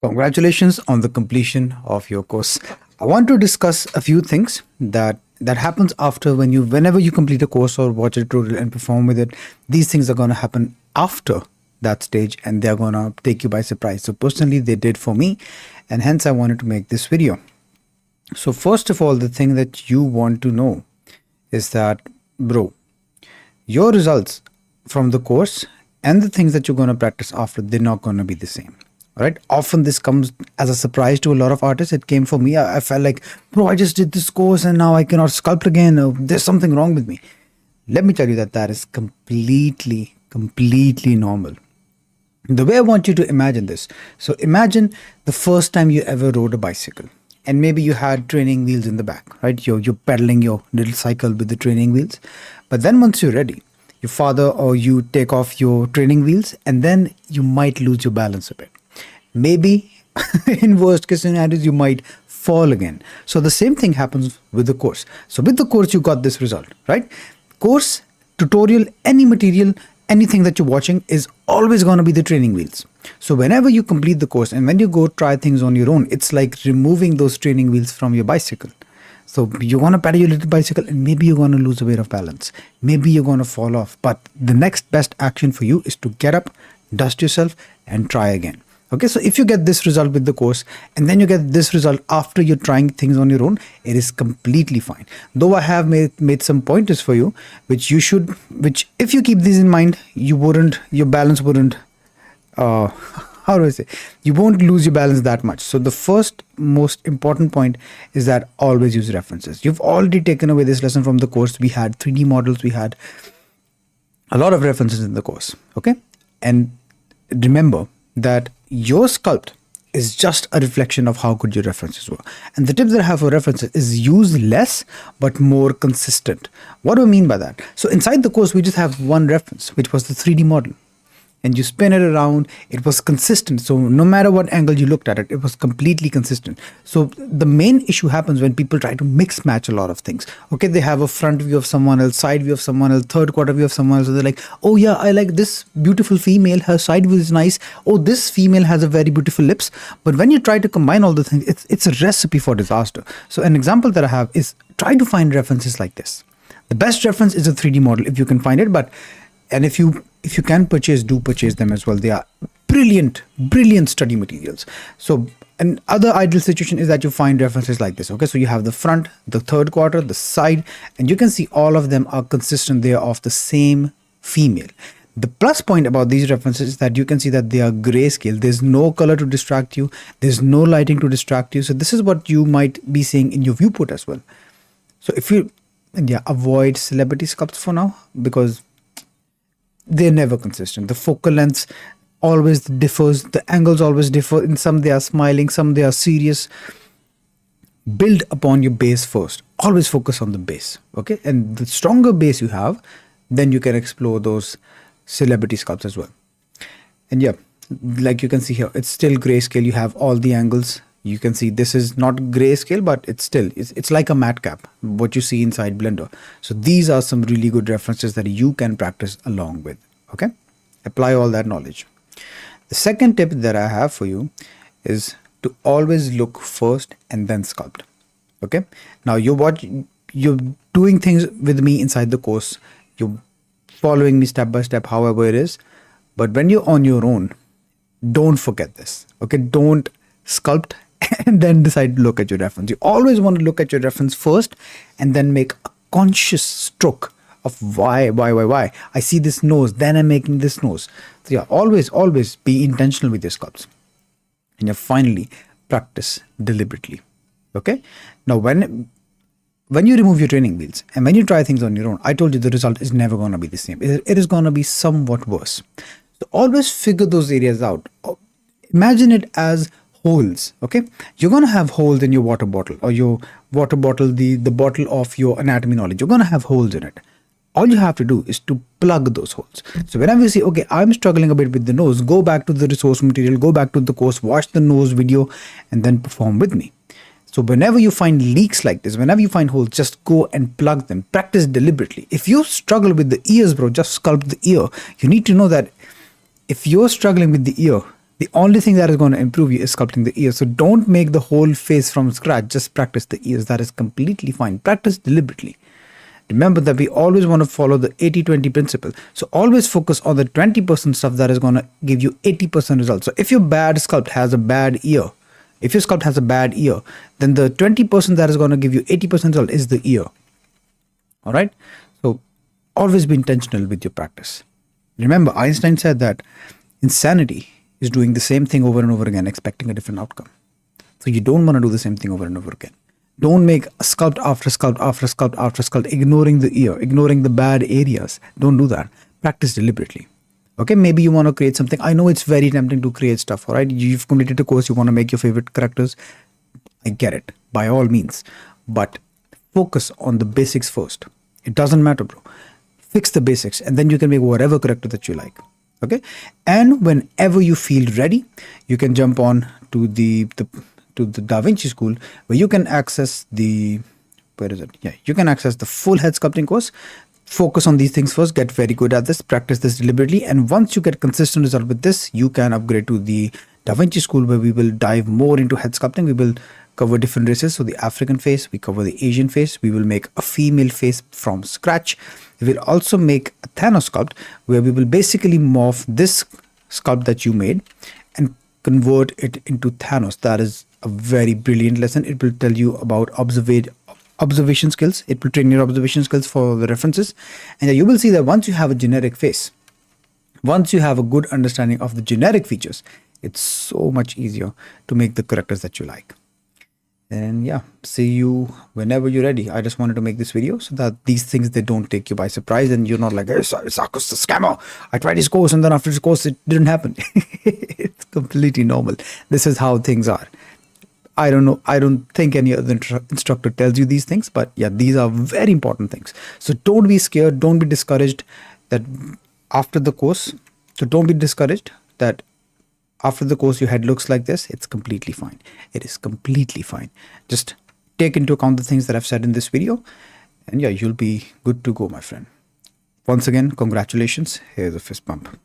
Congratulations on the completion of your course. I want to discuss a few things that happens after whenever you complete a course or watch a tutorial and perform with it. These things are going to happen after that stage and they're going to take you by surprise. So personally they did for me, and hence I wanted to make this video. So first of all, the thing that you want to know is that, bro, your results from the course and the things that you're going to practice after, they're not going to be the same. Right? Often this comes as a surprise to a lot of artists. It came for me. I felt like, bro, I just did this course and now I cannot sculpt again. There's something wrong with me. Let me tell you that is completely normal. The way I want you to imagine this. So imagine the first time you ever rode a bicycle, and maybe you had training wheels in the back, right? You're pedaling your little cycle with the training wheels. But then once you're ready, your father or you take off your training wheels, and then you might lose your balance a bit. Maybe in worst case scenarios, you might fall again. So the same thing happens with the course. So with the course, you got this result, right? Course, tutorial, any material, anything that you're watching is always going to be the training wheels. So whenever you complete the course and when you go try things on your own, it's like removing those training wheels from your bicycle. So you're going to pedal your little bicycle and maybe you're going to lose a bit of balance. Maybe you're going to fall off. But the next best action for you is to get up, dust yourself and try again. Okay, so if you get this result with the course and then you get this result after you're trying things on your own, it is completely fine. Though I have made some pointers for you, which if you keep these in mind, your balance wouldn't, how do I say, you won't lose your balance that much. So the first most important point is that always use references. You've already taken away this lesson from the course. We had 3D models, we had a lot of references in the course. Okay, and remember that your sculpt is just a reflection of how good your references were. And the tip that I have for references is use less but more consistent. What do I mean by that? So inside the course, we just have one reference, which was the 3D model. And you spin it around, it was consistent. So no matter what angle you looked at it, it was completely consistent. So the main issue happens when people try to mix match a lot of things. Okay, they have a front view of someone else, side view of someone else, third quarter view of someone else. So they're like, oh yeah, I like this beautiful female, her side view is nice. Oh, this female has a very beautiful lips. But when you try to combine all the things, it's a recipe for disaster. So an example that I have is try to find references like this. The best reference is a 3D model if you can find it, and if you can purchase, do purchase them as well. They are brilliant study materials. So another ideal situation is that you find references like this. Okay, so you have the front, the third quarter, the side, and you can see all of them are consistent. They are of the same female. The plus point about these references is that you can see that they are grayscale. There's no color to distract you. There's no lighting to distract you. So this is what you might be seeing in your viewport as well. So avoid celebrity sculpts for now because they're never consistent. The focal length always differs. The angles always differ. In some they are smiling, some they are serious. Build upon your base first. Always focus on the base. Okay, and the stronger base you have, then you can explore those celebrity sculpts as well. And yeah, like you can see here, it's still grayscale. You have all the angles. You can see this is not grayscale, but it's like a matte cap, what you see inside Blender. So these are some really good references that you can practice along with. Okay, apply all that knowledge. The second tip that I have for you is to always look first and then sculpt. Okay, now you're doing things with me inside the course. You're following me step by step, however it is. But when you're on your own, don't forget this. Okay, don't sculpt and then decide to look at your reference. You always want to look at your reference first and then make a conscious stroke of why. I see this nose, then I'm making this nose. So yeah, always be intentional with your sculpts. And you finally practice deliberately. Okay. Now when you remove your training wheels and when you try things on your own, I told you the result is never going to be the same. It is going to be somewhat worse. So always figure those areas out. Imagine it as holes. Okay, you're going to have holes in your water bottle or your water bottle, the bottle of your anatomy knowledge. You're going to have holes in it. All you have to do is to plug those holes. So whenever you see, okay, I'm struggling a bit with the nose, go back to the resource material, go back to the course, watch the nose video and then perform with me. So whenever you find leaks like this, whenever you find holes, just go and plug them. Practice deliberately. If you struggle with the ears, bro, just sculpt the ear. You need to know that if you're struggling with the ear, The only thing that is going to improve you is sculpting the ears. So don't make the whole face from scratch. Just practice the ears. That is completely fine. Practice deliberately. Remember that we always want to follow the 80-20 principle. So always focus on the 20% stuff that is going to give you 80% results. So if your bad sculpt has a bad ear, if your sculpt has a bad ear, then the 20% that is going to give you 80% result is the ear. All right. So always be intentional with your practice. Remember, Einstein said that insanity is doing the same thing over and over again, expecting a different outcome. So you don't want to do the same thing over and over again. Don't make a sculpt after sculpt after sculpt after sculpt, ignoring the ear, ignoring the bad areas. Don't do that. Practice deliberately. Okay, maybe you want to create something. I know it's very tempting to create stuff, all right? You've completed a course, you want to make your favorite characters. I get it, by all means. But focus on the basics first. It doesn't matter, bro. Fix the basics, and then you can make whatever character that you like. Okay, and whenever you feel ready, you can jump on to the DaVinci School, where you can access the you can access the full head sculpting course. Focus on these things first, get very good at this, practice this deliberately, and once you get consistent result with this, you can upgrade to the DaVinci School, where we will dive more into head sculpting. We will cover different races. So the African face, we cover the Asian face, we will make a female face from scratch. We will also make a Thanos sculpt, where we will basically morph this sculpt that you made and convert it into Thanos. That is a very brilliant lesson. It will tell you about observation skills. It will train your observation skills for the references. And you will see that once you have a generic face, once you have a good understanding of the generic features, it's so much easier to make the characters that you like. And yeah, see you whenever you're ready. I just wanted to make this video so that these things, they don't take you by surprise and you're not like, hey, Sarkis the scammer. I tried his course and then after his course it didn't happen. It's completely normal. This is how things are. I don't know. I don't think any other instructor tells you these things, but yeah, these are very important things. So don't be scared. Don't be discouraged that after the course. So don't be discouraged that after the course your head looks like this. It's completely fine. It is completely fine. Just take into account the things that I've said in this video, and yeah, you'll be good to go, my friend. Once again, congratulations. Here's a fist bump.